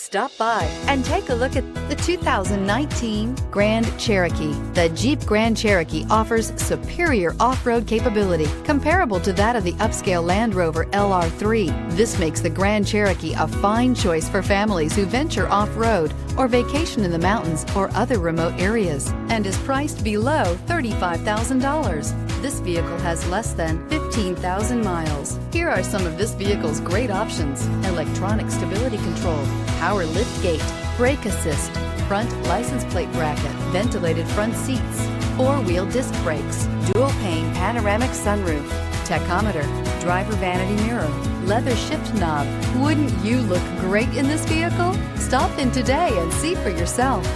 Stop by and take a look at the 2019 Grand Cherokee. The Jeep Grand Cherokee offers superior off-road capability comparable to that of the upscale Land Rover LR3. This makes the Grand Cherokee a fine choice for families who venture off-road or vacation in the mountains or other remote areas, and is priced below $35,000. This vehicle has less than 15,000 miles. Here are some of this vehicle's great options: electronic stability control, power liftgate, brake assist, front license plate bracket, ventilated front seats, four-wheel disc brakes, dual pane panoramic sunroof, tachometer, driver vanity mirror, leather shift knob. Wouldn't you look great in this vehicle? Stop in today and see for yourself.